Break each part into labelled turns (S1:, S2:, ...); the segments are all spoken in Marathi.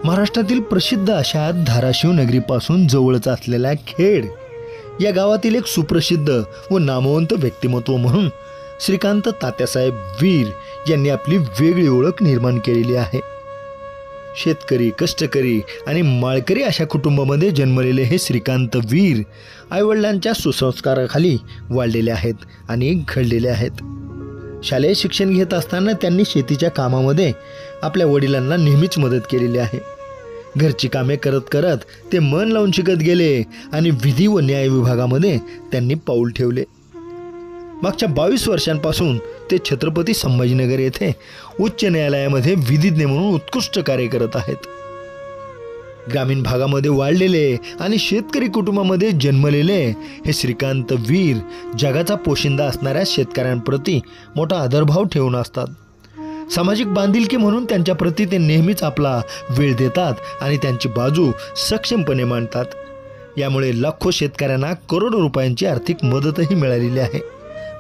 S1: महाराष्ट्रातील प्रसिद्ध अशा धाराशिव नगरीपासून जवळच असलेल्या खेड या गावातील एक सुप्रसिद्ध व नामवंत व्यक्तिमत्व म्हणून श्रीकांत तात्यासाहेब वीर यांनी आपली वेगळी ओळख निर्माण केलेली आहे। शेतकरी, कष्टकरी आणि माळकरी अशा कुटुंबामध्ये जन्मलेले हे श्रीकांत वीर आईवडिलांच्या सुसंस्काराखाली वाढलेले आहेत आणि घडलेले आहेत। शालेय शिक्षण घेत असताना त्यांनी शेतीच्या कामामध्ये आपल्या वडिलांना नेहमीच मदत केलेली आहे। घरची कामे करत करत ते मन लावून शिकत गेले आणि विधी व न्याय विभागामध्ये त्यांनी पाऊल ठेवले। मागच्या 22 वर्षांपासून ते छत्रपती संभाजीनगर येथे उच्च न्यायालयामध्ये विधिज्ञ म्हणून उत्कृष्ट कार्य करत आहेत। ग्रामीण भागामध्ये वाढलेले आणि शेतकरी कुटुंबामध्ये जन्मलेले हे श्रीकांत वीर जगाचा पोशिंदा असणाऱ्या शेतकऱ्यांप्रती मोठा आदरभाव ठेवून असतात। सामाजिक बांधिलकी म्हणून त्यांच्या प्रती ते नेहमीच आपला वेळ देतात आणि त्यांची बाजू सक्षमपणे मांडतात। यामुळे लाखो शेतकऱ्यांना करोडो रुपयांची आर्थिक मदतही मिळालेली आहे,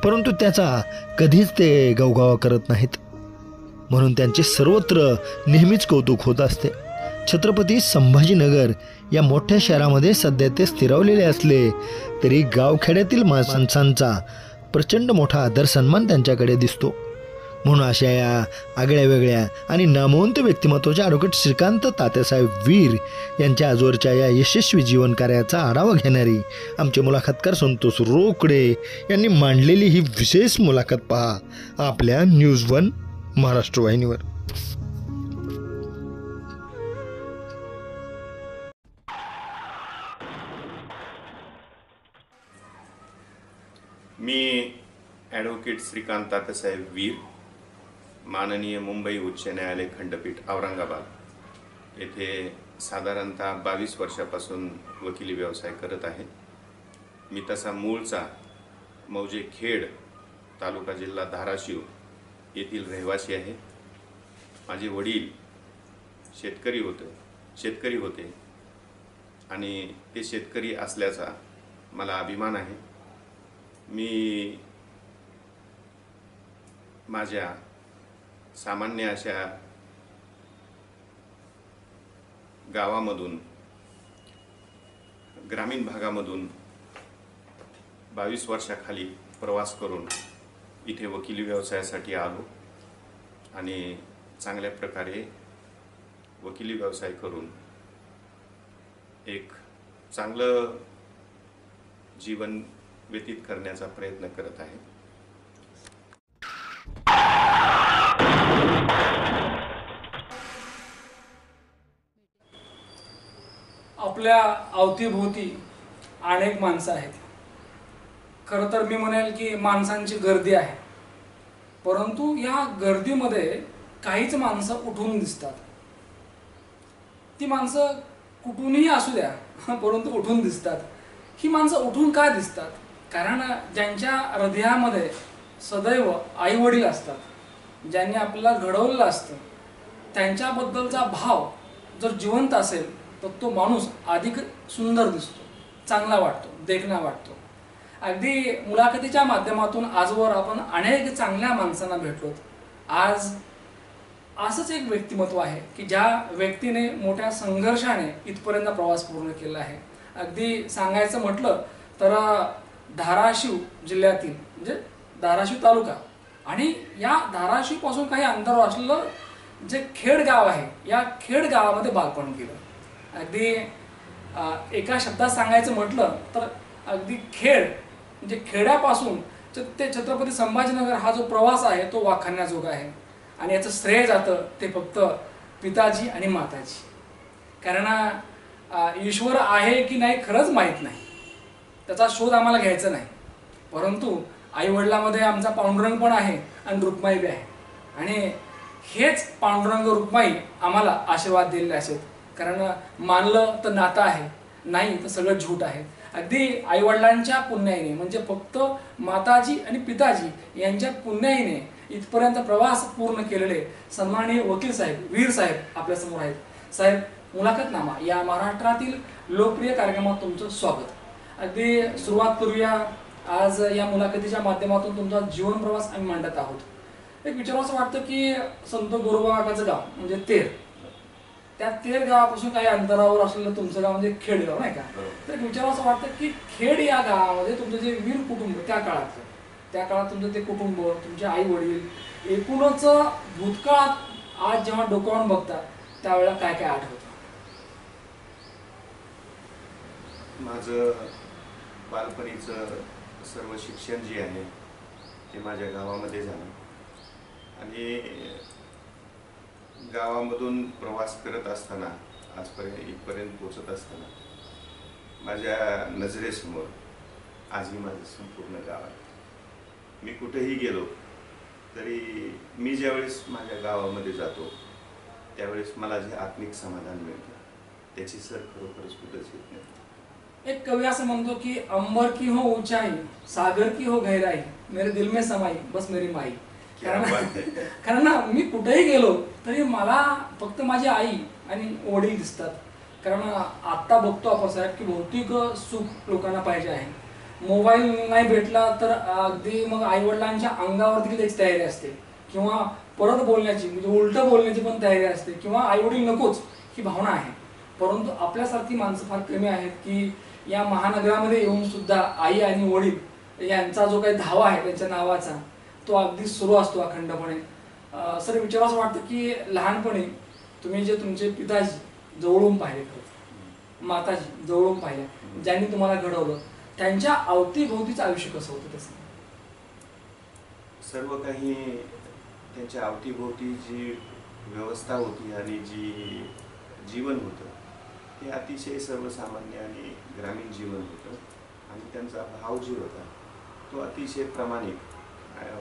S1: परंतु त्याचा कधीच ते गवगावा करत नाहीत, म्हणून त्यांचे सर्वत्र नेहमीच कौतुक होत असते। छत्रपती संभाजीनगर या मोठ्या शहरामध्ये सध्या ते स्थिरावलेले असले तरी गावखेड्यातील माणसांचा प्रचंड मोठा आदर सन्मान त्यांच्याकडे दिसतो। म्हणून अशा या आगळ्या वेगळ्या आणि नामवंत व्यक्तिमत्वाच्या ॲडव्होकेट श्रीकांत तात्यासाहेब वीर यांच्या आजवरच्या या यशस्वी जीवन कार्याचा आढावा घेणारी आमचे मुलाखतकार संतोष रोकडे यांनी मांडलेली ही विशेष मुलाखत पहा आपल्या न्यूज वन महाराष्ट्र वाहिनीवर।
S2: मी ॲडव्होकेट श्रीकांत तात्यासाहेब वीर, माननीय मुंबई उच्च न्यायालय खंडपीठ औरंगाबाद येथे साधारणतः 22 वर्षापासून वकिली व्यवसाय करत आहे। मी तसा मूळचा मौजे खेड तालुका जिल्हा धाराशिव येथील रहिवासी आहे। माझे वडील शेतकरी होते आणि ते शेतकरी असल्याचा मला अभिमान आहे। मी माझ्या सामान्य अशा गावामधून ग्रामीण भागामधून 22 वर्षाखाली प्रवास करून इथे वकिली व्यवसायासाठी आलो आणि चांगल्या प्रकारे वकिली व्यवसाय करून एक चांगलं जीवन व्यतीत करण्याचा प्रयत्न करत आहे।
S3: आपल्या अवतीभोवती अनेक माणसं आहेत। खरं तर मी म्हणेल की माणसांची गर्दी आहे, परंतु या गर्दीमध्ये काहीच माणसं उठून दिसतात। ती माणसं कुठूनही असू द्या, परंतु उठून दिसतात। ही माणसं उठून का दिसतात? कारण ज्यांच्या हृदयामध्ये सदैव आई वडील असतात, ज्यांनी आपल्याला घडवलेलं असतं, त्यांच्याबद्दलचा भाव जर जिवंत असेल तर तो माणूस अधिक सुंदर दिसतो, चांगला वाटतो, देखणा वाटतो। अगदी मुलाखतीच्या माध्यमातून आजवर आपण अनेक चांगल्या माणसांना भेटलोत। आज असंच एक व्यक्तिमत्व आहे की ज्या व्यक्तीने मोठ्या संघर्षाने इथपर्यंत प्रवास पूर्ण केला आहे। अगदी सांगायचं म्हटलं तर धाराशिव जिल्ह्यातील म्हणजे धाराशिव तालुका आणि या धाराशिव पासून काही अंतरावर असलेलं जे खेड गाव आहे, या खेड गावामध्ये बालपण केलं। अगदी एका शब्दात सांगायचं म्हटलं तर अगदी खेड म्हणजे खेड्यापासून ते छत्रपती संभाजीनगर हा जो प्रवास आहे तो वाखाणण्याजोगा आहे आणि याचं श्रेय जातं ते फक्त पिताजी आणि माताजी। कारण ईश्वर आहे की नाही खरंच माहीत नाही, त्याचा शोध आम्हाला घ्यायचा नाही, परंतु आईवडिलांमध्ये आमचा पांडुरंग पण आहे आणि रुक्माई बी आहे आणि हेच पांडुरंग रुक्माई आम्हाला आशीर्वाद दिलेले आहेत। कारण मानलं तर नातं आहे, नाही तर सगळं झूट आहे। अगदी आईवडिलांच्या पुण्याईने म्हणजे फक्त माताजी आणि पिताजी यांच्या पुण्याईने इथपर्यंत प्रवास पूर्ण केलेले सन्माननीय वकील साहेब वीर साहेब आपल्यासमोर आहेत। साहेब, मुलाखतनामा या महाराष्ट्रातील लोकप्रिय कार्यक्रमात तुमचं स्वागत। अगदी सुरुवात करूया। आज या मुलाखतीच्या माध्यमातून तुमचा जीवन प्रवास आम्ही मांडत आहोत। एक विचारावं असं वाटतं की संत गोरोबा काकाचं गाव म्हणजे तेर त्या तेर गावापासून काही अंतरावर असलेलं तुमचं गाव म्हणजे खेडगाव नाही का.
S2: बरोबर.
S3: तर विचार असं वाटतं की खेड या गावामध्ये तुमचं जे वीर कुटुंब त्या काळात तुमचं ते कुटुंब, तुमचे आई वडील, एकूणच भूतकाळात आज जेव्हा डोकावून बघतात त्यावेळेला काय काय आठवतं?
S2: माझं बालपणीचं सर्व शिक्षण जे आहे ते माझ्या गावामध्ये झालं आणि गावामधून प्रवास करत असताना आजपर्यंत इथपर्यंत पोचत असताना माझ्या नजरेसमोर आजही माझं संपूर्ण गाव आहे. मी कुठेही गेलो तरी मी ज्यावेळेस माझ्या गावामध्ये जातो त्यावेळेस मला जे आत्मिक समाधान मिळतं त्याची सर खरोखरच कुठंच येत नाही.
S3: एक कवी असं म्हणतो की अंबर की हो ऊंचाई, सागर की हो गहराई, मेरे दिल में समाई बस मेरी माई.
S2: क्या बात आहे.
S3: कारण ना मी कुठेही गेलो तरी मला फक्त माझी आई आणि वडील दिसतात. कारण आत्ता बघतो आपण साहेब की भौतिक सुख लोकांना पाहिजे आहे. मोबाईल नाही भेटला तर अगदी मग आई वडिलांच्या अंगावर देखील एक तयारी असते किंवा परत बोलण्याची म्हणजे उलटं बोलण्याची पण तयारी असते किंवा आई वडील नकोच ही भावना आहे. परंतु आपल्यासारखी माणसं फार कमी आहेत की या महानगरामध्ये येऊन सुद्धा आई आणि वडील यांचा जो काही धावा आहे त्यांच्या नावाचा तो अगदी सुरू असतो अखंडपणे. सर विचार असं वाटतं की लहानपणी तुम्ही जे तुमचे पिताजी जवळून पाहिले, खरं माताजी जवळून पाहिल्या, ज्यांनी तुम्हाला घडवलं, त्यांच्या अवतीभोवतीचं आयुष्य कसं होतं तसं?
S2: सर्व काही त्यांच्या अवतीभोवती जी व्यवस्था होती आणि जी जीवन होतं ते अतिशय सर्वसामान्य आणि ग्रामीण जीवन होतं आणि त्यांचा भाव जो होता तो अतिशय प्रामाणिक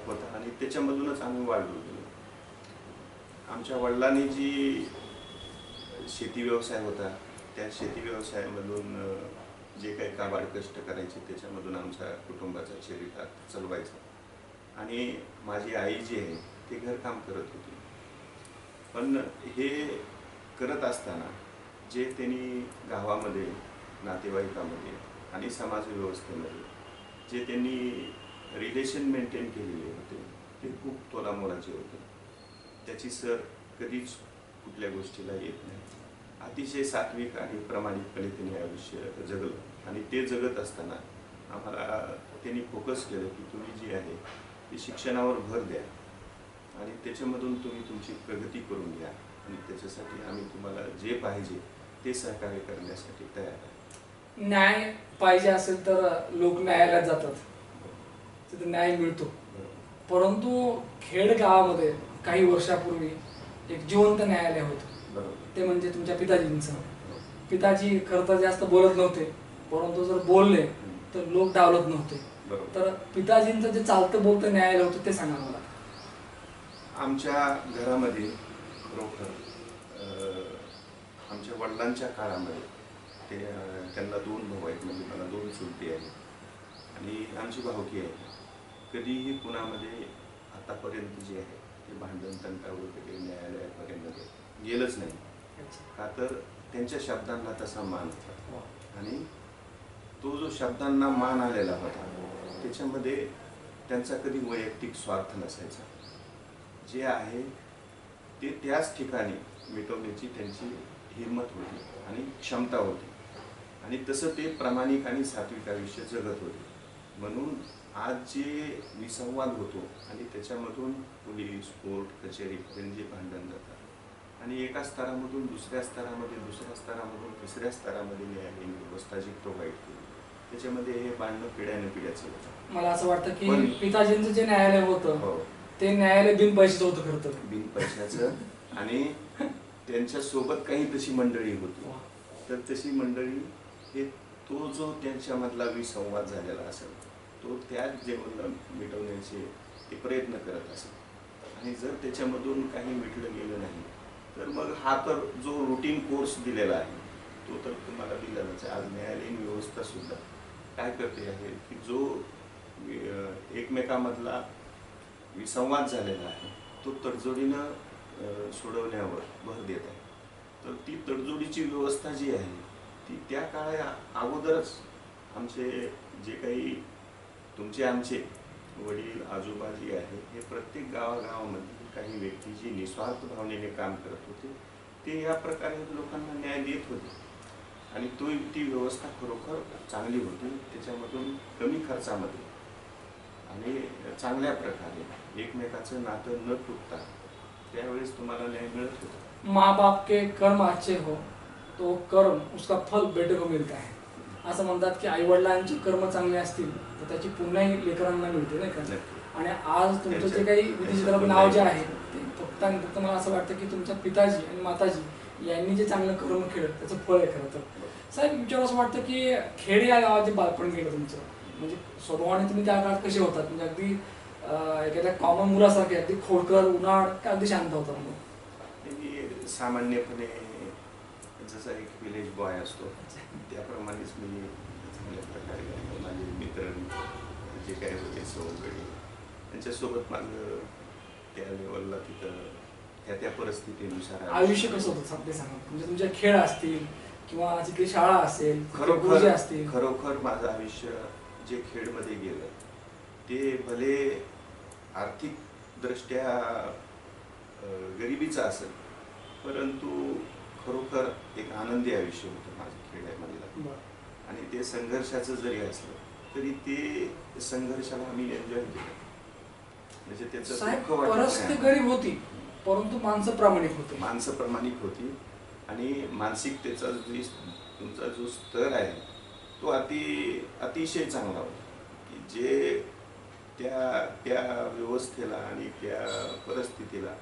S2: होता आणि त्याच्यामधूनच आम्ही वाढलो गेलो. आमच्या वडिलांनी जी शेती व्यवसाय होता त्या शेती व्यवसायामधून जे काही काबाड कष्ट करायचे त्याच्यामधून आमच्या कुटुंबाचा चरितार्थ चालवायचा आणि माझी आई जी आहे ती घरकाम करत होती. पण हे करत असताना जे त्यांनी गावामध्ये, नातेवाईकामध्ये आणि समाज व्यवस्थेमध्ये जे त्यांनी रिलेशन मेंटेन केलेले होते ते खूप तोलामोलाचे होते. त्याची सर कधीच कुठल्या गोष्टीला येत नाही. अतिशय सात्विक आणि प्रामाणिकपणे त्यांनी आयुष्य जगलं आणि ते जगत असताना आम्हाला त्यांनी फोकस केलं की तुम्ही जी आहे ती शिक्षणावर भर द्या आणि त्याच्यामधून तुम्ही तुमची प्रगती करून घ्या आणि त्याच्यासाठी आम्ही तुम्हाला जे पाहिजे ते सहकार्य करण्यासाठी तयार आहे.
S3: न्याय पाहिजे असेल तर लोक न्यायालयात जातात, तिथे न्याय मिळतो. परंतु खेड गावामध्ये काही वर्षापूर्वी एक जिवंत न्यायालय होतं, ते म्हणजे तुमच्या पिताजींचं. पिताजी खरं तर जास्त बोलत नव्हते, परंतु जर बोलले तर लोक डावलत नव्हते. तर पिताजींचं जे चालतं बोलतं न्यायालय होतं ते सांगा मला.
S2: आमच्या घरामध्ये खरोखर आमच्या वडिलांच्या काळामध्ये त्यांना 2 भाऊ आहेत, म्हणजे मला 2 चुलती आहेत आणि आमची भावकी आहे. कधीही कुणामध्ये आतापर्यंत जे आहे ते भांडण तंटा वगैरे न्यायालयापर्यंत गेलंच नाही. का तर त्यांच्या शब्दांना तसा मान होता आणि तो जो शब्दांना मान आलेला होता त्याच्यामध्ये त्यांचा कधी वैयक्तिक स्वार्थ नसायचा. जे आहे ते त्याच ठिकाणी मिटवण्याची त्यांची हिंमत होती आणि क्षमता होती आणि तसं ते प्रामाणिक आणि सात्विक आयुष्य जगत होते. म्हणून आज जे विसंवाद होतो आणि त्याच्यामधून पोलीस, कोर्ट, कचेरीपर्यंत जे भांडण जातात आणि एका स्तरामधून दुसऱ्या स्तरामध्ये, दुसऱ्या स्तरामधून तिसऱ्या स्तरामध्ये न्यायालयीन व्यवस्था जी प्रोव्हाइड केली त्याच्यामध्ये हे भांडणं पिढ्यानपिढ्याचं होतं.
S3: मला असं वाटतं की पिताजींचं जे न्यायालय होतं ते न्यायालय बिन पैशाचं होतं. खरं तर
S2: बिन पैशाचं आणि त्यांच्या सोबत काही तशी मंडळी होती. तर तशी मंडळी हे तो जो त्यांच्यामधला विसंवाद झालेला असेल तो त्याच जेवण मिटवण्याचे ते प्रयत्न करत असेल आणि जर त्याच्यामधून काही मिटलं गेलं नाही तर मग हा तर जो रुटीन कोर्स दिलेला आहे तो तर तुम्हाला दिला जायचा. आज न्यायालयीन व्यवस्था सुद्धा काय करते आहे की जो एकमेकामधला विसंवाद झालेला आहे तो तडजोडीनं सोडवण्यावर भर देत आहे. तर ती तडजोडीची व्यवस्था जी आहे ती त्या काळा अगोदरच आमचे जे काही तुमचे आमचे वडील आजोबा जे आहे हे प्रत्येक गावागावामध्ये काही व्यक्ती जी निस्वार्थ भावनेने काम करत होते ते या प्रकारे लोकांना न्याय देत होते आणि ती व्यवस्था खरोखर चांगली होती. त्याच्यामधून कमी खर्चामध्ये आणि चांगल्या प्रकारे एकमेकाचं नातं न तुटता त्यावेळेस तुम्हाला न्याय मिळत होता.
S3: माँ बाप के कर्म अच्छे हो तो कर्म उसका फल बेटे को मिळत आहे असं म्हणतात की आई वडिलांची कर्म चांगले असतील तर त्याची पुण्याही लेकरांना मिळते नाही का. आणि आज तुमचं जे काही विधिचित्रात नाव जे आहे ते फक्त आणि फक्त मला असं वाटतं की तुमच्या पिताजी आणि माताजी यांनी जे चांगलं कर्म केलं त्याचं फळ आहे खरं तर. साहेब विचार असं वाटतं की खेड या गावात जे बालपण गेलं तुमचं म्हणजे स्वभावाने तुम्ही त्या काळात कसे होतात म्हणजे अगदी एखाद्या कॉमन मुलासारखे अगदी खोडकर उन्हाळ का अगदी शांत होता म्हणजे
S2: सामान्यपणे जसा एक विलेज बॉय असतो त्याप्रमाणेच मी चांगल्या प्रकारे माझे मित्र जे काही होते सवंगडी त्यांच्यासोबत माझं त्या लेवलला तिथं त्या परिस्थितीनुसार
S3: आयुष्य कसं होतं ते सांगा. म्हणजे तुमचे खेळ असतील किंवा जिथे शाळा असेल
S2: खरोखर माझं आयुष्य जे खेळमध्ये गेलं ते भले आर्थिक दृष्ट्या गरिबीचं असेल परंतु खरोखर एक आनंदी आयुष्य होतं माझं खेड्यामधलं. आणि ते संघर्षाचं जरी असलं तरी ते संघर्षाला आम्ही एन्जॉय केलं. म्हणजे त्याचं
S3: परिस्थिती गरीब होती परंतु माणसं प्रामाणिक
S2: होती आणि मानसिकतेचा तुमचा जो स्तर आहे तो अतिशय चांगला होता की जे त्या व्यवस्थेला आणि त्या परिस्थितीला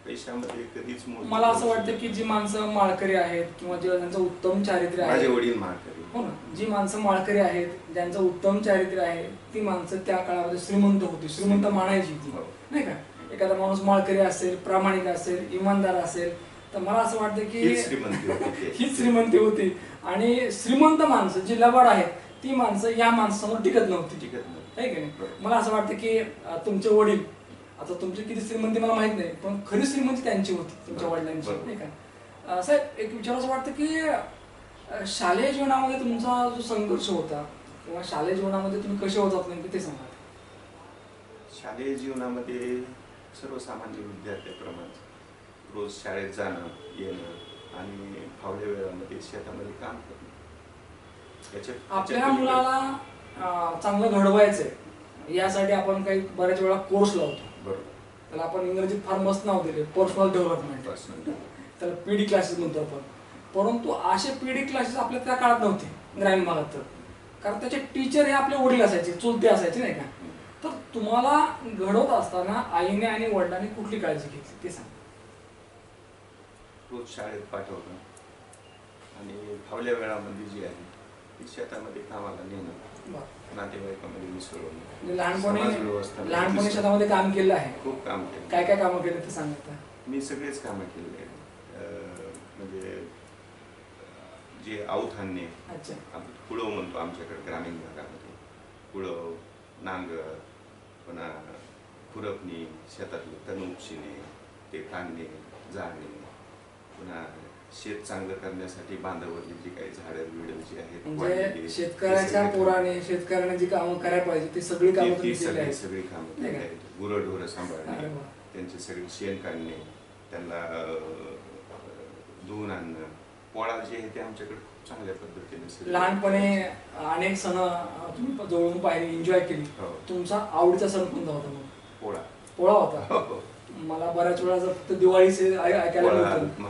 S2: पैशामध्ये कधीच
S3: मला असं वाटतं की जी माणसं माळकरी आहेत किंवा ज्यांचं उत्तम चारित्र्य आहे
S2: माझे वडील माळकरी
S3: हो ना जी माणसं माळकरी आहेत ज्यांचं उत्तम चारित्र्य आहे ती माणसं त्या काळामध्ये श्रीमंत होती श्रीमंत मानायची ती नाही का. एखादा माणूस माळकरी असेल प्रामाणिक असेल इमानदार असेल तर मला असं वाटतं की हीच श्रीमंती होती. आणि श्रीमंत माणसं जी लबाड आहेत ती माणसं या माणसासमोर टिकत नव्हती आहे की नाही. मला असं वाटतं की तुमचे वडील आता तुमची किती श्रीमंती मला माहित नाही पण खरी श्रीमंती त्यांची होती तुमच्या वडिलांची नाही का. साहेब एक विचार असं वाटतं की शालेय जीवनामध्ये तुमचा जो संघर्ष होता किंवा शालेय जीवनामध्ये तुम्ही कसे होतात नेमके ते सांगा.
S2: शालेय जीवनामध्ये सर्वसामान्य विद्यार्थ्याप्रमाणे रोज शाळेत जाणं येणं आणि फावल्या वेळामध्ये शेतामध्ये काम करणं.
S3: आपल्या मुलाला चांगलं घडवायचंय यासाठी आपण काही बऱ्याच वेळा कोर्स लावतो.
S2: बरोबर.
S3: त्याला आपण इंग्रजीत फार मस्त नाव दिले पर्सनल डेव्हलपमेंट त्याला पीडी क्लासेस म्हणतो आपण. परंतु असे पीडी क्लासेस आपल्या त्या काळात नव्हते ग्रामीण भागात तर कारण त्याचे टीचर हे आपले वडील असायचे चुलते असायचे नाही का. तर तुम्हाला घडवत असताना आईने आणि वडिलांनी कुठली काळजी घेतली ते सांग.
S2: रोज शाळेत पाठवणं आणि फावल्या वेळामध्ये जी आहे ती शेतामध्ये कामाला नेणं नातेवाईकांमध्ये मिसळवणं.
S3: लहानपणी शेतामध्ये काम केलं आहे.
S2: खूप काम केलं.
S3: काय काय कामं केलं ते सांगता.
S2: मी सगळेच कामं केले म्हणजे जे आऊत आणणे कुळव म्हणतो आमच्याकडे ग्रामीण भागामध्ये कुळव नांगर पुन्हा खुरपणी शेतातले तण उपशिणे ते काढणे जाळणे पुन्हा शेत चांगलं करण्यासाठी बांधावरली जी काही झाडं बिडं जी आहेत
S3: म्हणजे शेतकऱ्याच्या पोराने शेतकऱ्याने जी कामं करायला पाहिजे ती सगळी कामं
S2: सगळी कामं केली आहेत. गुरंढोरं सांभाळणे त्यांचे सगळे शेण काढणे त्यांना धुवून आणणं पोळा जे आहे ते आमच्याकडे खूप चांगल्या पद्धतीने
S3: लहानपणे अनेक सण तुम्ही जवळून पाहिली एन्जॉय केली. तुमचा आवडीचा सण कोणता होता मग? पोळा होता. मला बऱ्याच वेळा फक्त दिवाळीचे ऐकायला मिळतं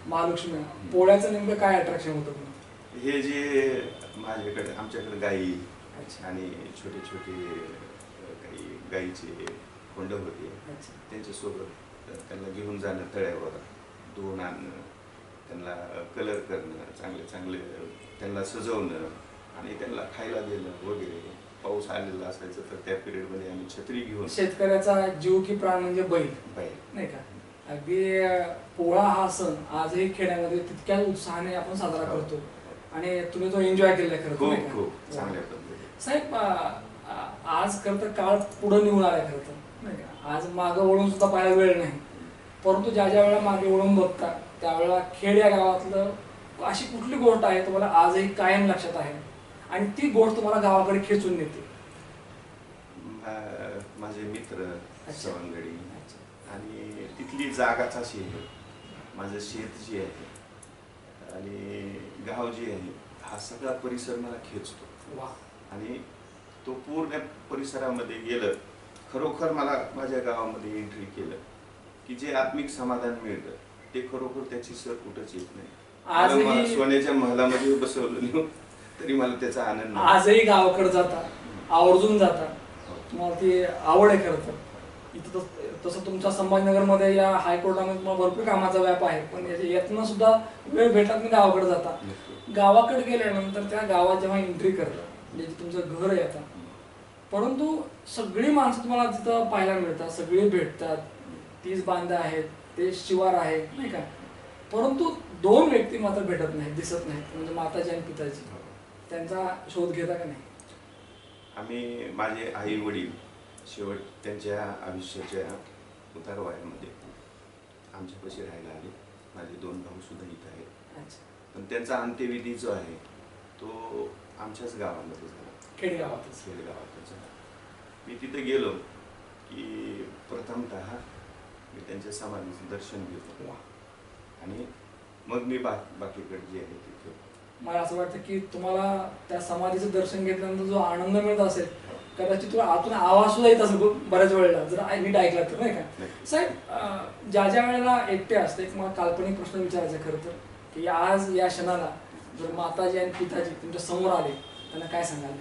S3: महालक्ष्मी. पोळ्याचं नेमकं काय अट्रॅक्शन होतं?
S2: हे जे माझ्याकडे आमच्याकडे गाई आणि छोटे छोटे काही गाईचे कोंड होते त्यांच्यासोबत त्यांना घेऊन जाणं तळ्यावर धुवून आणणं त्यांना कलर करणं चांगले चांगले त्यांना सजवणं आणि त्यांना खायला देणं वगैरे. पाऊस आलेला असायचं तर त्या पिरियडमध्ये आम्ही छत्री घेऊन.
S3: शेतकऱ्याचा जीव की प्राण म्हणजे बैल नाही का. अगदी पोळा हा सण आजही खेड्यामध्ये तितक्याच उत्साहाने आपण साजरा करतो आणि तुम्ही तो एन्जॉय केलाय खरं
S2: खूप चांगल्या पद्धतीने.
S3: साहेब आज खरं तर काळ पुढे निघून आलाय खरं तर नाही का. आज मागं वळून सुद्धा पाहायला वेळ नाही परंतु ज्या ज्या वेळेला मागे वळून बघता त्यावेळेला खेड या गावातलं अशी कुठली गोष्ट आहे तुम्हाला आजही कायम लक्षात आहे आणि ती गोष्ट तुम्हाला गावाकडे खेचून नेते?
S2: माझे मित्र सवंगडी आणि तिथली जागाच अशी आहे माझं शेत जे आहे आणि गाव जे आहे, हा सगळा परिसर मला खेचतो.
S3: वा.
S2: आणि तो पूर्ण परिसरामध्ये गेलं, खरोखर मला माझ्या गावामध्ये एंट्री केलं की जे आत्मिक समाधान मिळतं ते खरोखर त्याची सर कुठंच येत नाही.
S3: आजही-
S2: मला सोन्याच्या महलामध्ये बसवलं नाही तरी मला त्याचा आनंद नाही.
S3: आजही गावाकडे जाता, आवर्जून जाता, तुम्हाला ती आवड आहे खरं तर. इथं तसं तुमच्या संभाजीनगरमध्ये या हायकोर्टामध्ये तुम्हाला भरपूर कामाचा व्याप आहे, पण यातनं सुद्धा वेळ भेटला तुम्ही गावाकडे जाता. गावाकडे गेल्यानंतर त्या गावात जेव्हा एंट्री करता, म्हणजे तुमचं घर आहे आता, परंतु सगळी माणसं तुम्हाला तिथं पाहायला मिळतात, सगळी भेटतात, तीच बांधा आहेत, ते शिवार आहे, नाही का. परंतु दोन व्यक्ती मात्र भेटत नाहीत, दिसत नाहीत, म्हणजे माताजी आणि पिताजी. त्यांचा शोध घेता का नाही?
S2: आम्ही, माझे आई वडील शेवट त्यांच्या आयुष्याच्या उतारवयामध्ये आमच्यापाशी राहायला आले. माझे 2 भाऊ सुद्धा इथं आहेत.
S3: अच्छा.
S2: पण त्यांचा अंत्यविधी जो आहे तो आमच्याच गावामध्ये झाला,
S3: खेडेगावातच.
S2: खेडेगावातच झाला. मी तिथे गेलो की प्रथमतः मी त्यांच्या समाधीचं दर्शन घेतो
S3: वा.
S2: आणि मग मी बाकीकडे जे आहे तिथे.
S3: मला असं वाटतं की तुम्हाला त्या समाधीचं दर्शन घेतल्यानंतर जो आनंद मिळत असेल, कदाचित तुला आतून आवाज सुद्धा येत असेल बऱ्याच वेळेला, जर नीट ऐकला तर, नाही का. साहेब, ज्या वेळेला एकटे असते, मला काल्पनिक प्रश्न विचारायचा खरं तर, की आज या क्षणाला जर माताजी आणि पिताजी तुमच्या समोर आले, त्यांना काय सांगाल?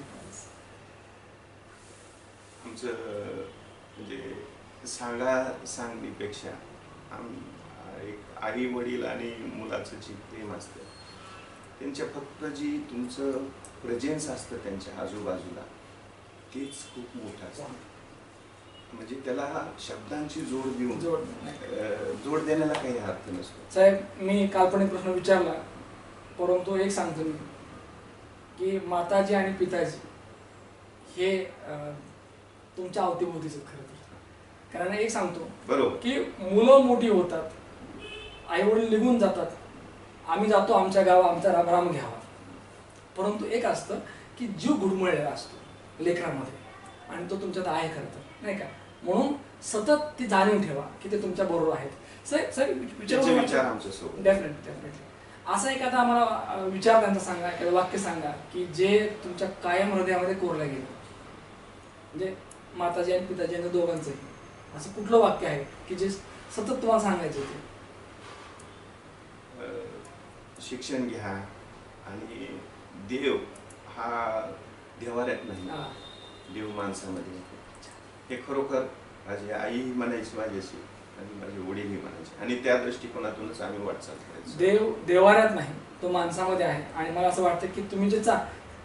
S2: आमचं म्हणजे सांगण्यापेक्षा एक आई वडील आणि मुलाचं जे प्रेम असतं, त्यांच्या फक्त जी तुमचं प्रेझेन्स असतं त्यांच्या आजूबाजूला, तेच खूप मोठं असतं. म्हणजे त्याला शब्दांची जोड देऊन जोड देण्याला काही अर्थ नसतो.
S3: साहेब, मी काल्पनिक प्रश्न विचारला, परंतु एक सांगतो मी की माताजी आणि पिताजी हे तुमच्या अवतीभोवतीच खरं तर. कारण एक सांगतो
S2: बरोबर
S3: की मुलं मोठी होतात, आई वडील निघून जातात, आम्ही जातो आमच्या गाव, आमचा राम घ्यावा. परंतु एक असतं की जीव घुडमळलेला असतो लेकरामध्ये, आणि तो तुमच्यात आहे खरं तर, नाही का. म्हणून सतत ती जाणीव ठेवा की ते तुमच्या बरोबर आहेत. साहेब
S2: विचार आमच्यासोबत.
S3: डेफिनेटली असा एखादा आम्हाला विचार त्यांचा सांगा, एखादं वाक्य सांगा की जे तुमच्या कायम हृदयामध्ये कोरलं गेलं, म्हणजे माताजी आणि पिताजी यांचं दोघांचंही असं कुठलं वाक्य आहे की जे सतत तुम्हाला सांगायचं होते?
S2: शिक्षण घ्या आणि देव हा देवाऱ्यात नाही, देव माणसामध्ये. हे खरोखर माझी आई म्हणायची माझ्याशी आणि माझे वडीलही म्हणायचे, आणि त्या दृष्टिकोनातूनच आम्ही वाटचाल करायचो.
S3: देव देवाऱ्यात नाही, तो माणसामध्ये आहे. आणि मला असं वाटतं की तुम्ही जे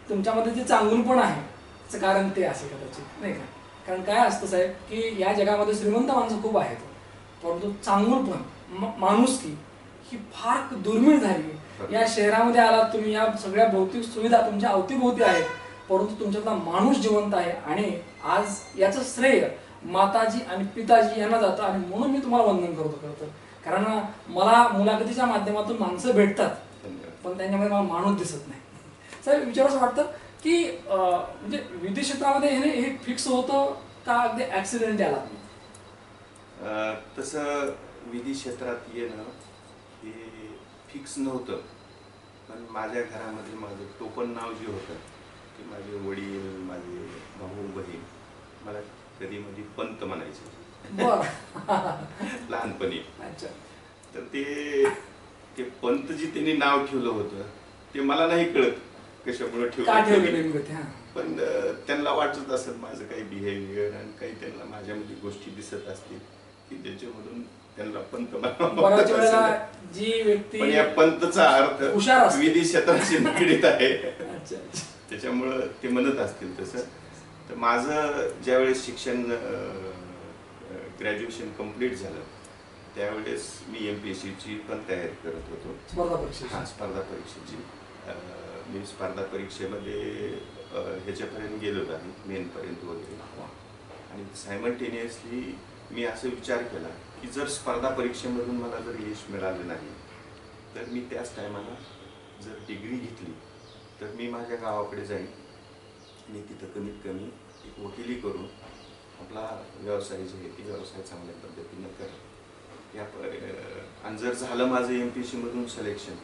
S3: तुमच्यामध्ये जे चांगुलपण आहे त्याचं कारण ते असेल कदाचित, नाही का. कारण काय असतं साहेब की या जगामध्ये श्रीमंत माणसं खूप आहेत, परंतु चांगुलपण, माणुसकी ही फार दुर्मिळ झाली. या शहरामध्ये आलात तुम्ही, या सगळ्या भौतिक सुविधा तुमच्या अवतीभोवती आहेत, परंतु तुमच्यातला माणूस जिवंत आहे. आणि आज याचं श्रेय माताजी आणि पिताजी यांना जातं. आणि म्हणून मी तुम्हाला वंदन करतो खरं तर. कारण मला मुलाखतीच्या माध्यमातून माणसं भेटतात, पण त्यांच्यामध्ये मला माणूस दिसत नाही. साहेब, विचार असं वाटतं की म्हणजे विधी क्षेत्रामध्ये हे फिक्स होतं का अगदी ऍक्सिडेंट आला?
S2: तसं विधी क्षेत्रात येणं हे फिक्स नव्हतं, पण माझ्या घरामध्ये माझं टोपण नाव जे होतं ते माझे वडील, माझे भाऊ बहीण मला कधी मध्ये पंत म्हणायचे लहानपणी.
S3: अच्छा.
S2: तर ते पंत जे त्यांनी नाव ठेवलं होतं ते मला नाही कळत कशामुळे ठेवलं, पण त्यांना वाटत असेल माझं काही बिहेवियर आणि काही त्यांना माझ्यामध्ये गोष्टी दिसत असतील की त्याच्यामधून त्यांना पंत
S3: जी व्यक्ती,
S2: पण या पंतचा अर्थ विधी क्षेत्राशी निगडीत आहे, त्याच्यामुळं ते म्हणत असतील तसं. तर माझं ज्यावेळेस शिक्षण ग्रॅज्युएशन कंप्लीट झालं त्यावेळेस मी MPSCची पण तयारी करत होतो, स्पर्धा परीक्षेची. मी स्पर्धा परीक्षेमध्ये ह्याच्यापर्यंत गेलो आहे, मेनपर्यंत वगैरे. आणि सायमल्टेनियसली मी असं विचार केला की जर स्पर्धा परीक्षेमधून मला जर यश मिळालं नाही तर मी त्याच टायमाला जर डिग्री घेतली तर मी माझ्या गावाकडे जाईन आणि तिथं कमीत कमी एक वकिली करून आपला व्यवसाय जे आहे ते व्यवसाय चांगल्या पद्धतीनं करेन. आणि जर झालं माझं MPSC मधून सिलेक्शन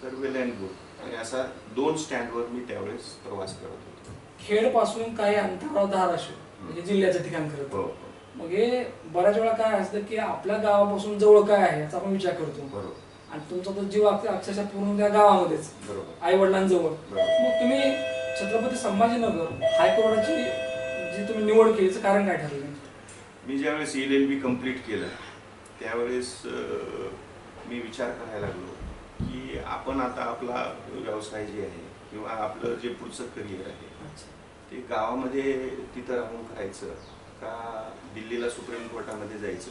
S2: तर वेल अँड गुड. आणि असा 2 स्टँडवर मी त्यावेळेस प्रवास करत होतो.
S3: खेड पासून काही अंतरावर धाराशिव म्हणजे जिल्ह्याचं ठिकाण करत.
S2: हो.
S3: मग हे बऱ्याच वेळा काय असतं की आपल्या गावापासून जवळ काय आहे याचा आपण विचार करतो.
S2: बरोबर.
S3: आणि तुमचा तो जीव अक्षरशः पूर्ण त्या गावामध्येच.
S2: बरोबर.
S3: आई वडिलांजवळ.
S2: बरोबर.
S3: मग तुम्ही छत्रपती संभाजीनगर हायकोर्टाची जी तुम्ही निवड केली याचं कारण काय ठरलं?
S2: मी ज्यावेळेस LLB कंप्लीट केलं त्यावेळेस मी विचार करायला लागलो की आपण आता आपला व्यवसाय जे आहे किंवा आपलं जे पुढचं करिअर आहे ते गावामध्ये तिथं राहून करायचं का दिल्लीला सुप्रीम कोर्टामध्ये जायचं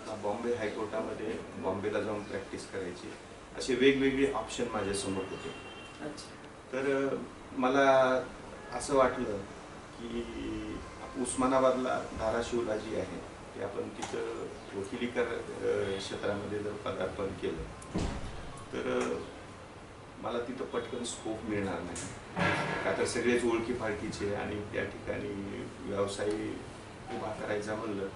S2: का बॉम्बे हायकोर्टामध्ये बॉम्बेला जाऊन प्रॅक्टिस करायची, असे वेगवेगळे ऑप्शन माझ्यासमोर होते. तर मला असं वाटलं की उस्मानाबादला धाराशिवला जी आहे ते आपण तिथं वकिली क्षेत्रामध्ये जर पदार्पण केलं तर मला तिथं पटकन स्कोप मिळणार नाही, का तर सगळेच ओळखी पाळखीचे आणि त्या ठिकाणी व्यवसाय उभा करायचा म्हणलं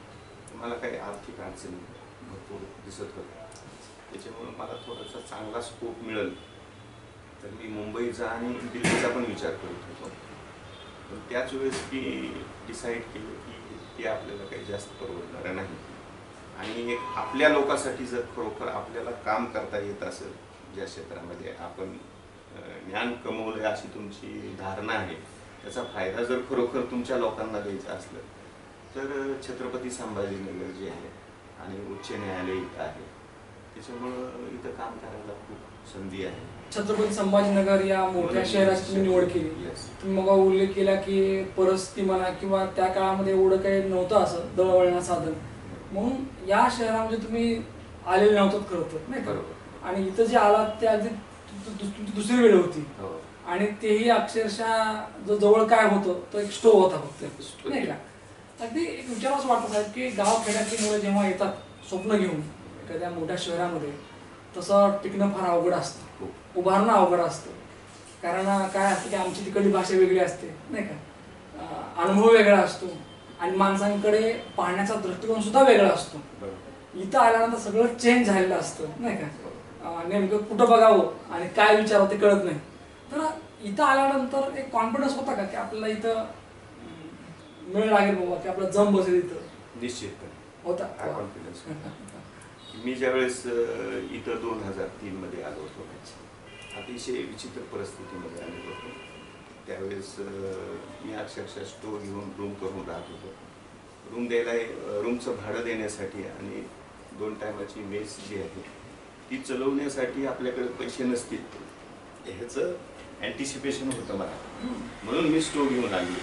S2: तर मला काही आर्थिक अडचणी भरपूर दिसत होत्या. त्याच्यामुळं मला थोडासा चांगला स्कोप मिळेल तर मी मुंबईचा आणि दिल्लीचा पण विचार करत होतो. पण त्याच वेळेस मी डिसाईड केलं की ते आपल्याला काही जास्त परवडणार नाही. आणि एक आपल्या लोकांसाठी जर खरोखर आपल्याला काम करता येत असेल, ज्या क्षेत्रामध्ये आपण ज्ञान कमवलं अशी तुमची धारणा आहे, त्याचा फायदा जर खरोखर तुमच्या लोकांना द्यायचा असलं तर छत्रपती संभाजीनगर जे आहे आणि उच्च न्यायालय इथं आहे, त्याच्यामुळं इथं काम करायला खूप संधी आहे.
S3: छत्रपती संभाजीनगर या मोठ्या शहराची तुम्ही निवड केली. तुम्ही मग उल्लेख केला की परिस्थिती म्हणा किंवा त्या काळामध्ये एवढं काही नव्हतं असं दळणवळणाचं साधन, म्हणून या शहरामध्ये तुम्ही आलेले नव्हतं खरं तर, नाही का? आणि इथं जे आलात ते अगदी दुसरी वेळ होती. आणि तेही अक्षरशः जो जवळ काय होतं तो एक स्टोव होता फक्त, नाही का? अगदी एक विचाराच वाटत साहेब की गावखेड्यातली मुलं जेव्हा येतात स्वप्न घेऊन एखाद्या मोठ्या शहरामध्ये, तसं टिकणं फार अवघड असतं, उभारणं अवघड असतं. कारण काय असतं की आमची तिकडली भाषा वेगळी असते, नाही का? अनुभव वेगळा असतो आणि माणसांकडे पाहण्याचा दृष्टिकोन सुद्धा वेगळा असतो. इथं आल्यानंतर सगळं चेंज झालेलं असतं, नाही का? नेमकं कुठं बघावं आणि काय विचारावं ते कळत नाही. तर इथं आल्यानंतर एक कॉन्फिडन्स होता का की आपल्याला इथं मिळ लागेल बाबा, की आपलं जम बसेल इथं?
S2: निश्चितपणे
S3: होता
S2: कॉन्फिडन्स. मी ज्यावेळेस इथं 2003 मध्ये आलो होतो, अतिशय विचित्र परिस्थितीमध्ये आलेलो होतो. त्यावेळेस मी अक्षरशः स्टोर घेऊन रूम करून राहत होतो. रूम द्यायला रूमचं भाडं देण्यासाठी आणि 2 टायमाची मेस जी आहे ती चलवण्यासाठी आपल्याकडे पैसे नसतील ह्याचं अँटिसिपेशन होतं मला, म्हणून मी स्टोव घेऊन आली.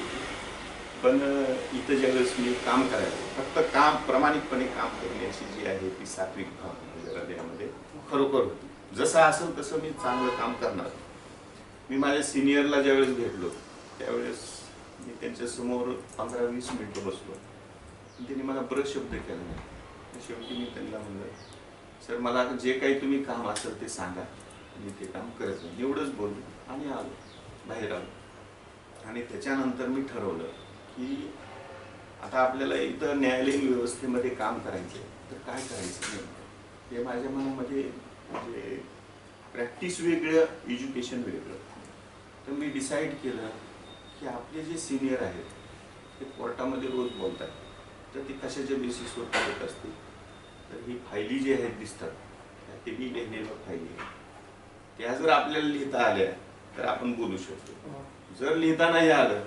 S2: पण इथं ज्यावेळेस मी काम करायचं, फक्त काम प्रामाणिकपणे काम करण्याची जी आहे ती सात्विक भाव माझ्या हृदयामध्ये खरोखर होती. जसं असेल तसं मी चांगलं काम करणार. मी माझ्या सिनियरला ज्यावेळेस भेटलो त्यावेळेस मी त्यांच्यासमोर 15-20 मिनिटं बसलो. त्यांनी मला बरंच शब्द केला नाही. शेवटी मी त्यांना म्हणलं, सर मला जे काही तुम्ही काम असेल ते सांगा, मी ते काम करत नाही, एवढंच बोललो आणि आलो, बाहेर आलो. आणि त्याच्यानंतर मी ठरवलं की आता आपल्याला इथं न्यायालयीन व्यवस्थेमध्ये काम करायचं तर काय करायचं नाही. हे माझ्या मनामध्ये म्हणजे प्रॅक्टिस वेगळं, एज्युकेशन वेगळं. तर मी डिसाईड केलं की आपले जे सिनियर आहेत ते कोर्टामध्ये रोज बोलतात, तर ते कशाच्या बेसिसवर करत असतील. तर ही फायली जी आहेत दिसतात ते मी लिहिलेल्या फायली आहेत, त्या जर आपल्याला लिहिता आल्या तर आपण बोलू शकतो. जर लिहिता नाही आलं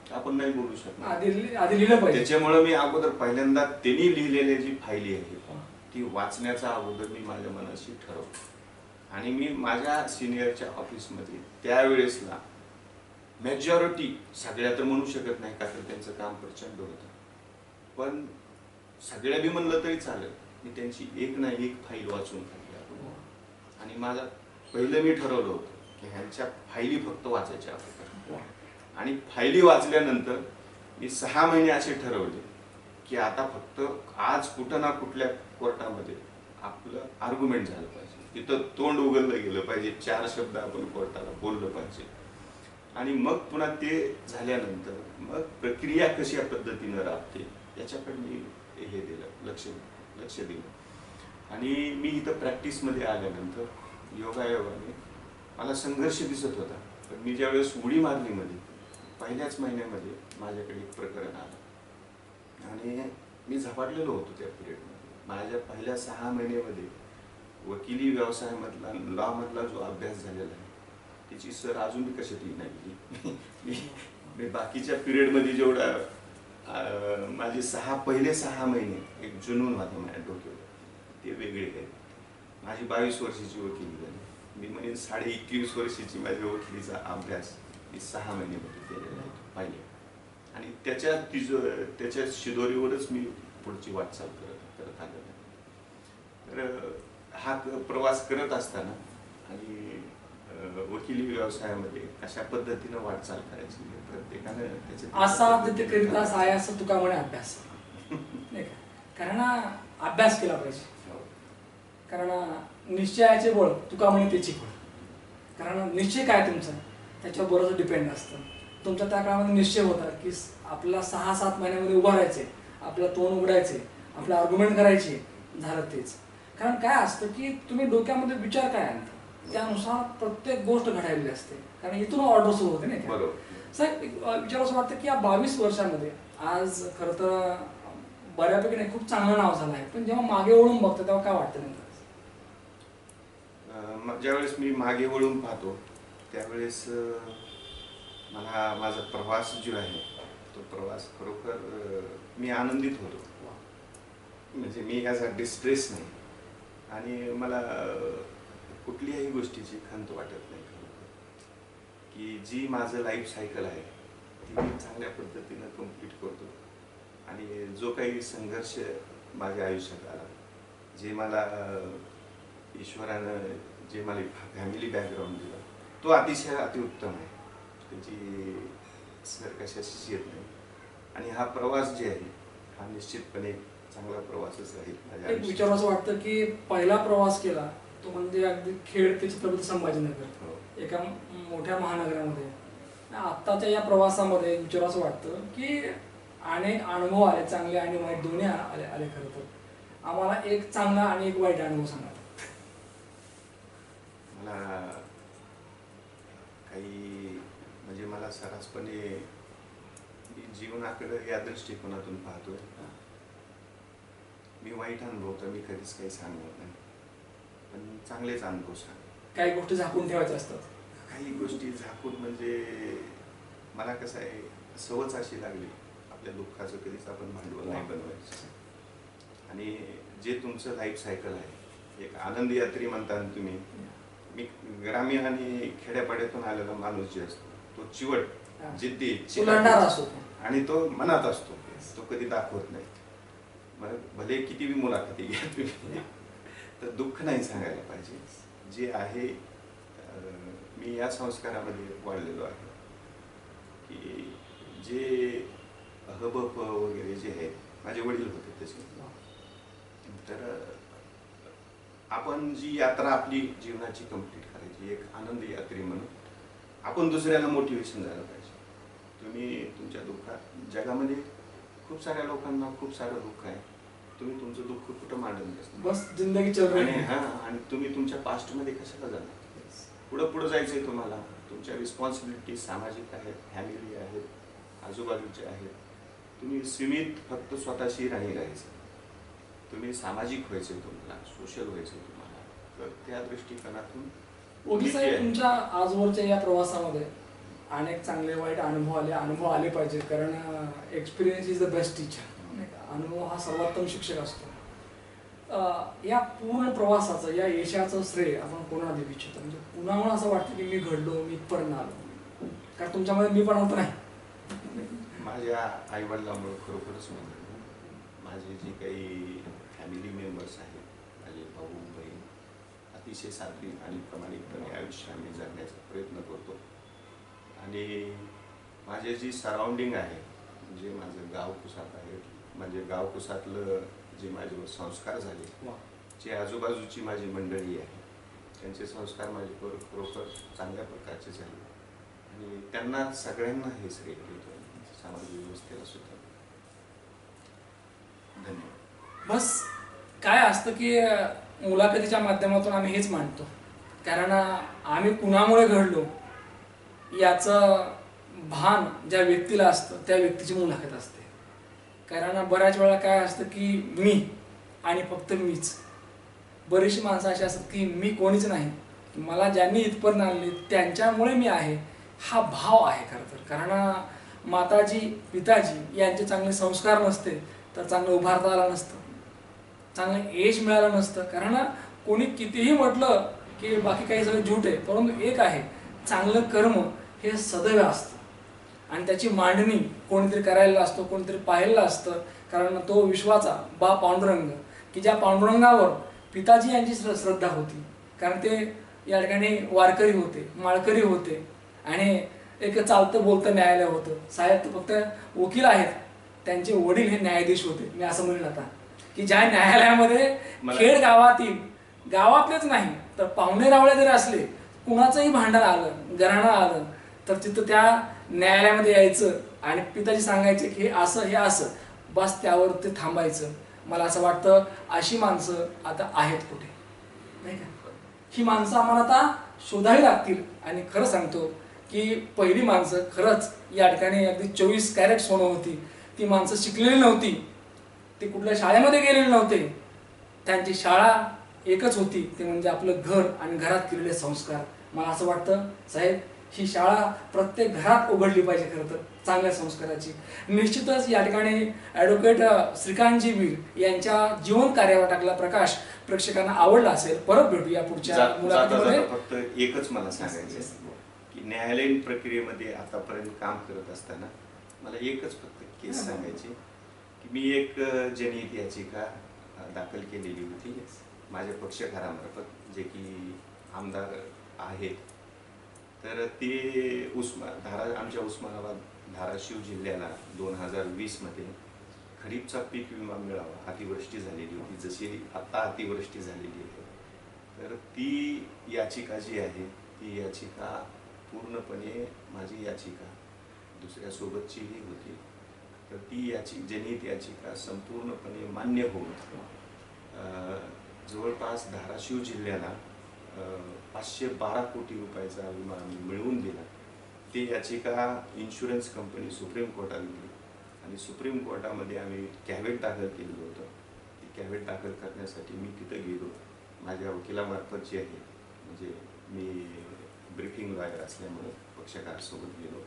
S2: तर आपण नाही बोलू शकतो.
S3: आधी लिहिलं पाहिजे.
S2: त्याच्यामुळे मी अगोदर पहिल्यांदा त्यांनी लिहिलेली जी फायली आहे ती वाचण्याचा अगोदर मी माझ्या मनाशी ठरवलं. आणि मी माझ्या सिनियरच्या ऑफिसमध्ये त्यावेळेसला मेजॉरिटी, सगळ्या तर म्हणू शकत नाही का तर त्यांचं काम प्रचंड होतं, पण सगळ्या बी म्हणलं तरी चालेल, मी त्यांची एक ना एक फाईल वाचून काढली. आणि माझं पहिलं मी ठरवलं होतं की ह्यांच्या फायली फक्त वाचायच्या. आणि फायली वाचल्यानंतर मी 6 महिने असे ठरवले की आता फक्त आज कुठं ना कुठल्या कोर्टामध्ये आपलं आर्ग्युमेंट झालं पाहिजे, तिथं तोंड उघडलं गेलं पाहिजे, 4 शब्द आपण कोर्टाला बोललं पाहिजे. आणि मग पुन्हा ते झाल्यानंतर मग प्रक्रिया कशा पद्धतीनं राबते याच्याकडे मी हे दिलं, लक्ष दिलं. आणि मी इथं प्रॅक्टिसमध्ये आल्यानंतर योगायोगाने मला संघर्ष दिसत होता. पण मी ज्यावेळेस उडी मारली मध्ये पहिल्याच महिन्यामध्ये माझ्याकडे एक प्रकरण आलं आणि मी झपाटलेलो होतो त्या पिरियडमध्ये. माझ्या पहिल्या 6 महिन्यामध्ये वकिली व्यवसायामधला लॉमधला जो अभ्यास झालेला आहे त्याची सर अजून मी कशातही नाही मी बाकीच्या पिरियडमध्ये जेवढा माझे पहिले 6 महिने एक जुनून होता माझ्या डोक्यावर, ते वेगळे आहेत. माझी 22 वर्षाची वकिली झाली. मी म्हणेन 21.5 वर्षाची माझ्या वकिलीचा अभ्यास मी 6 महिन्यामध्ये केलेला आहे पाहिले. आणि त्याच्या शिदोरीवरच मी पुढची वाटचाल करत आलेलो आहे. तर हा प्रवास करत असताना आणि वकिली व्यवसायामध्ये कशा पद्धतीनं वाटचाल करायची प्रत्येकानं
S3: असा तिथे करीता साय असं तुका म्हणे अभ्यास नाही का, कारण अभ्यास केला पाहिजे. कारण निश्चयाचे बळ तुका म्हणे त्याची बळ. कारण निश्चय काय तुमचा त्याच्यावर बरंच डिपेंड असतं. तुमच्या त्या काळामध्ये निश्चय होता की आपल्याला 6-7 महिन्यामध्ये उभं राहायचे, आपलं तोंड उघडायचे, आपलं आर्ग्युमेंट करायचे, झालं तेच. कारण काय असतं की तुम्ही डोक्यामध्ये विचार काय आणता त्यानुसार प्रत्येक गोष्ट घडायली असते. कारण इथून ऑर्डर सुरू होते नाही का. सर विचार असं वाटतं की या 22 वर्षामध्ये आज खरं तर बऱ्यापैकी नाही खूप चांगलं नाव झालं आहे, पण जेव्हा मागे वळून बघतो तेव्हा काय वाटतं नेमकं?
S2: ज्यावेळेस मी मागे वळून पाहतो त्यावेळेस मला माझा प्रवास जो आहे तो प्रवास खरोखर मी आनंदित होतो. म्हणजे मी याचा डिस्ट्रेस नाही आणि मला कुठल्याही गोष्टीची खंत वाटत नाही की जी माझं लाईफ सायकल आहे ती मी चांगल्या पद्धतीनं कंप्लीट करतो. आणि जो काही संघर्ष माझ्या आयुष्यात आला, जे मला ईश्वरानं जे मला फॅमिली बॅकग्राऊंड दिला तो अतिशय अतिउत्तम आहे. त्याची सर कशाशीच येत नाही. आणि हा प्रवास जे आहे हा निश्चितपणे चांगला प्रवासच राहील माझ्या
S3: एक विचार असं वाटतं की पहिला प्रवास केला तो म्हणजे अगदी खेड ते छत्रपती संभाजीनगर एका मोठ्या महानगरामध्ये. आत्ताच्या या प्रवासामध्ये विचार असं वाटतं की अनेक अनुभव आले, चांगले आणि वाईट दोन्ही आले. खरं तर आम्हाला एक चांगला आणि एक वाईट अनुभव सांगा.
S2: मला काही म्हणजे मला सरसपणे जीवनाकडे या दृष्टिकोनातून पाहतोय. मी वाईट अनुभव तर मी कधीच काही सांगणार नाही, पण चांगलेच अनुभव सांग.
S3: काही गोष्टी झाकून ठेवायच्या असतात.
S2: काही गोष्टी झाकून म्हणजे मला कसं आहे सवच अशी लागली आपल्या दुःखाचं कधीच आपण भांडवल नाही बनवायचं. आणि जे तुमचं लाईफ सायकल आहे एक आनंद यात्री म्हणता तुम्ही. मी ग्रामीण आणि खेड्यापाड्यातून आलेला माणूस जे असतो तो चिवट जिद्दी
S3: असतो
S2: आणि तो मनात असतो, तो कधी दाखवत नाही. मग भले किती बी मुलाखती घ्या तुम्ही तर दुःख नाही सांगायला पाहिजे. जे आहे मी या संस्कारामध्ये वाढलेलो आहे की जे अहबप वगैरे जे आहे माझे वडील होते तसे. तर आपण जी यात्रा आपली जीवनाची कंप्लीट करायची एक आनंद यात्री म्हणून आपण दुसऱ्याला मोटिवेशन झालं पाहिजे. तुम्ही तुमच्या दुःखात जगामध्ये खूप साऱ्या लोकांना खूप सारं दुःख आहे. तुम्ही तुमचं दुःख कुठं मांडून
S3: बस जिंदगी चल रही है.
S2: आणि तुम्ही तुमच्या पास्टमध्ये कशाला जाणार? पुढं जायचंय तुम्हाला. तुमच्या रिस्पॉन्सिबिलिटी सामाजिक आहेत, फॅमिली आहेत, आजूबाजूचे आहेत. तुम्ही सीमित फक्त स्वतःशी नाही राहायचं. तुम्ही सामाजिक व्हायचं तुम्हाला, सोशल व्हायचं तुम्हाला. तर त्या दृष्टिकोनातून
S3: तुमच्या आजवरच्या या प्रवासामध्ये अनेक चांगले वाईट अनुभव आले पाहिजे. कारण experience is the best teacher. अनुभव हा सर्वोत्तम शिक्षक असतो. या पूर्ण प्रवासाचं या यशाचं श्रेय आपण कोणाला देऊ इच्छितो? म्हणजे पुन्हा असं वाटतं की मी घडलो, मी इथपर्यंत आलो. कारण तुमच्यामध्ये मी पण होत नाही.
S2: माझ्या आईवडिलांमुळे खरोखरच माझे जे काही फॅमिली मेंबर्स आहेत, माझे भाऊ बहीण अतिशय सात्विक आणि प्रामाणिकपणे आयुष्य आम्ही जगण्याचा प्रयत्न करतो. आणि माझे जी सराउंडिंग आहे म्हणजे माझं गाव कुसात आहे, म्हणजे गाव कुसातलं जे माझ्यावर संस्कार झाले, जे आजूबाजूची माझी मंडळी आहे त्यांचे संस्कार माझ्यावर खरोखर चांगल्या प्रकारचे झाले. आणि त्यांना सगळ्यांना हे श्रेय देतो समाज व्यवस्थेला सुद्धा. धन्यवाद.
S3: बस काय असतं की मुलाखतीच्या माध्यमातून आम्ही हेच मांडतो, कारण आम्ही कुणामुळे घडलो याचं भान ज्या व्यक्तीला असतं त्या व्यक्तीची मुलाखत असते. कारण बऱ्याच वेळा काय असतं की मी आणि फक्त मीच. बरीचशी माणसं अशी असतात की मी कोणीच नाही, मला ज्यांनी इथपर्यंत आणले त्यांच्यामुळे मी आहे, हा भाव आहे खरं तर. कारण माताजी पिताजी यांचे चांगले संस्कार नसते तर चांगलं उभारता आलं नसतं, चांगलं यश मिळालं नसतं. कारण कोणी कितीही म्हटलं की बाकी काही सगळं झूट आहे, परंतु एक आहे, चांगलं कर्म हे सदैव असतं आणि त्याची मांडणी कोणीतरी करायला असतो, कोणीतरी पाहायला असतं. कारण तो विश्वाचा बा पांडुरंग, की ज्या पांडुरंगावर पिताजी यांची श्रद्धा होती, कारण ते या ठिकाणी वारकरी होते, माळकरी होते आणि एक चालतं बोलतं न्यायालय होतं. साहेब तर फक्त वकील आहेत, त्यांचे वडील हे न्यायाधीश होते. मी असं म्हणेन आता की ज्या न्यायालयामध्ये खेड गावातलेच नाही तर पाहुणे रावळे जरी असले, कुणाचंही भांडण आलं, घराणं आलं, तर तिथं त्या न्यायालयामध्ये यायचं आणि पिताजी सांगायचे की हे असं हे असं, बस त्यावर ते थांबायचं. मला असं वाटतं अशी माणसं आता आहेत कुठे, नाही का? ही माणसं आम्हाला आता शोधावी लागतील. आणि खरं सांगतो की पहिली माणसं खरंच या ठिकाणी अगदी 24 कॅरेट सोनं होती. ती माणसं शिकलेली नव्हती, ते कुठल्या शाळेमध्ये गेलेले नव्हते, त्यांची शाळा एकच होती, ते म्हणजे आपलं घर आणि घरात केलेले संस्कार. मला असं वाटतं साहेब, ही शाळा प्रत्येक घरात उघडली पाहिजे खरं तर चांगल्या संस्काराची. निश्चितच या ठिकाणी ॲडव्होकेट श्रीकांतजी वीर यांच्या जीवन कार्यावर टाकला प्रकाश प्रेक्षकांना आवडला असेल. परत भेटूया पुढच्या मुलाखतीमध्ये.
S2: फक्त एकच मला सांगायचं की न्यायालयीन प्रक्रियेमध्ये आतापर्यंत काम करत असताना मला एकच फक्त केस सांगायची की मी एक जनहित याचिका दाखल केलेली होती माझ्या पक्षकारामार्फत, जे की आमदार आहेत. तर ते आमच्या उस्मानाबाद धाराशिव जिल्ह्याला 2020 मध्ये खरीपचा पीक विमा मिळावा, अतिवृष्टी झालेली होती, जशी आता अतिवृष्टी झालेली आहे. तर ती याचिका जी आहे ती याचिका पूर्णपणे माझी याचिका दुसऱ्यासोबतचीही होती. तर ती जनहित याचिका संपूर्णपणे मान्य होऊन जवळपास धाराशिव जिल्ह्याला 512 कोटी रुपयाचा विमा आम्ही मिळवून दिला. ती याचिका इन्शुरन्स कंपनी सुप्रीम कोर्टात गेली आणि सुप्रीम कोर्टामध्ये आम्ही कॅव्हेट दाखल केलं होतं. ती कॅव्हेट दाखल करण्यासाठी मी तिथं गेलो, माझ्या वकिलामार्फत जी आहे, म्हणजे मी ब्रीफिंग लॉयर असल्यामुळे पक्षकारासोबत गेलो,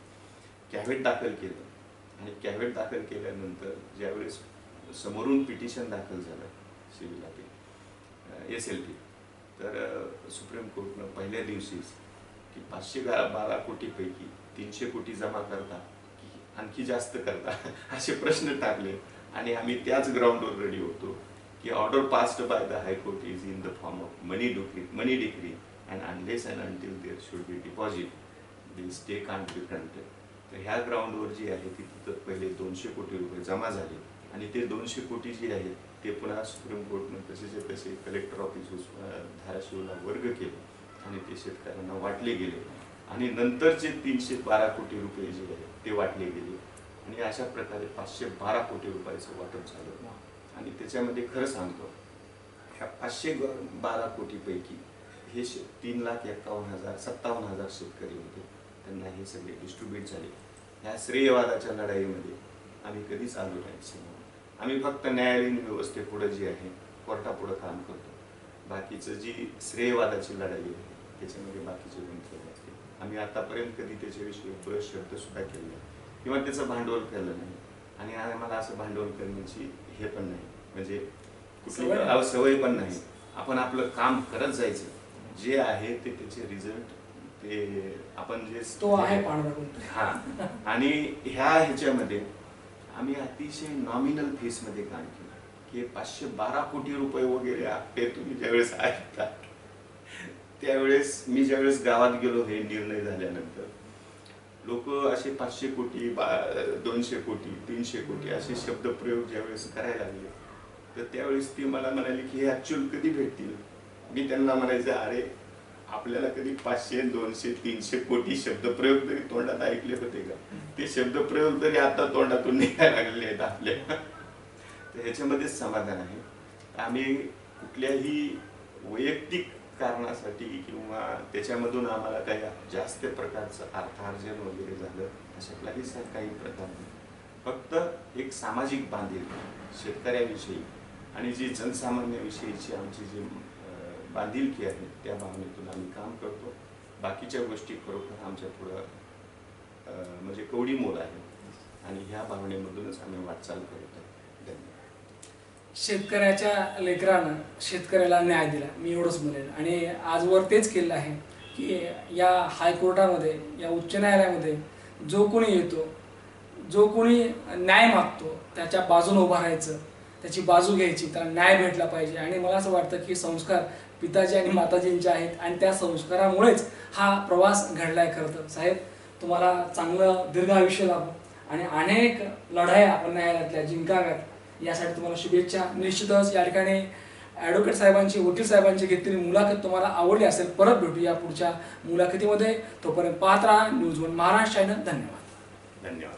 S2: कॅव्हेट दाखल केलं आणि कॅव्हेट दाखल केल्यानंतर ज्यावेळेस समोरून पिटिशन दाखल झालं सिव्हिल अपील SLP, तर सुप्रीम कोर्टनं पहिल्या दिवशीच की 512 कोटीपैकी 300 कोटी जमा करता की आणखी जास्त करता असे प्रश्न टाकले. आणि आम्ही त्याच ग्राउंडवर रेडी होतो की order passed by the high court is in the form of money decree and unless and until there should be deposit the stay can't be granted. तर ह्या ग्राउंडवर जी आहे ती तिथं पहिले 200 कोटी रुपये जमा झाले आणि ते 200 कोटी जे आहेत ते पुन्हा सुप्रीम कोर्टनं तसेचे तसे कलेक्टर ऑफिस धाराशिवला वर्ग केले आणि ते शेतकऱ्यांना वाटले गेले आणि नंतरचे 312 कोटी रुपये जे आहेत ते वाटले गेले आणि अशा प्रकारे 512 कोटी रुपयाचं वाटप झालं. आणि त्याच्यामध्ये खरं सांगतो, ह्या 512 कोटीपैकी हे 3,51,057 शेतकरी होते, त्यांना हे सगळे डिस्ट्रीब्यूट झाले. ह्या श्रेयवादाच्या लढाईमध्ये आम्ही कधीच आलो नाही. आम्ही फक्त न्यायालयीन व्यवस्थेपुढे जी आहे कोर्टापुढं काम करतो. बाकीचं जी श्रेयवादाची लढाई आहे त्याच्यामध्ये बाकीचे गुंतलेले असते. आम्ही आतापर्यंत कधी त्याच्याविषयी बरेच शब्द सुद्धा केले नाही किंवा त्याचं भांडवल केलं नाही. आणि आम्हाला असं भांडवल करण्याची हे पण नाही, म्हणजे कुठली सवय पण नाही. आपण आपलं काम करत जायचं, जे आहे ते त्याचे रिझल्ट ते आपण जे
S3: तो आहे
S2: हा. आणि ह्याच्यामध्ये आम्ही अतिशय नॉमिनल फीसमध्ये काम केलं की 512 कोटी रुपये वगैरे ते तुम्ही ज्यावेळेस ऐकता त्यावेळेस मी ज्यावेळेस गावात गेलो हे निर्णय झाल्यानंतर लोक असे 500 कोटी 200 कोटी 300 कोटी असे शब्दप्रयोग ज्यावेळेस करायला लागले तर त्यावेळेस ती मला म्हणाली की हे ऍक्च्युअल कधी भेटतील. मी त्यांना म्हणायचं, अरे आपल्याला कधी 500 200 300 कोटी शब्दप्रयोग तरी तोंडात ऐकले होते का? ते शब्दप्रयोग तरी आता तोंडातून निघायला लागले आहेत आपल्या. तर ह्याच्यामध्येच समाधान आहे. आम्ही कुठल्याही वैयक्तिक कारणासाठी किंवा त्याच्यामधून आम्हाला काही जास्त प्रकारचं अर्थार्जन वगैरे झालं अशातलाही काही प्रकार नाही. फक्त एक सामाजिक बांधिलकी शेतकऱ्याविषयी आणि जी जनसामान्याविषयीची आमची जी बांधिलकी आहे त्या भावनेतून आम्ही काम करतो. बाकीच्या गोष्टी खरोखर आमच्या पुढं म्हणजे कवडी मोल आहे आणि ह्या भावनेमधूनच आम्ही वाटचाल करत आहोत. धन्यवाद.
S3: शेतकऱ्याच्या लेकरानं शेतकऱ्याला न्याय दिला, मी एवढंच म्हणेन. आणि आजवर तेच केलं आहे की या हायकोर्टामध्ये, या उच्च न्यायालयामध्ये जो कोणी येतो, जो कोणी न्याय मागतो त्याच्या बाजूने उभं राहायचं, त्याची बाजू घ्यायची, त्याला न्याय भेटला पाहिजे. आणि मला असं वाटतं की संस्कार पिताजी आणि माताजींचे आहेत आणि त्या संस्कारामुळेच हा प्रवास घडलाय. खरं तर साहेब, तुम्हाला चांगलं दीर्घ आयुष्य लाभो आणि अनेक लढाया आपण न्यायालयातल्या जिंकाव्यात यासाठी तुम्हाला शुभेच्छा. निश्चितच या ठिकाणी ॲडव्होकेट साहेबांची, वकील साहेबांची घेतलेली मुलाखत तुम्हाला आवडली असेल. परत भेटू या पुढच्या मुलाखतीमध्ये. तोपर्यंत पाहत राहा न्यूज वन महाराष्ट्र चॅनल. धन्यवाद.
S2: धन्यवाद.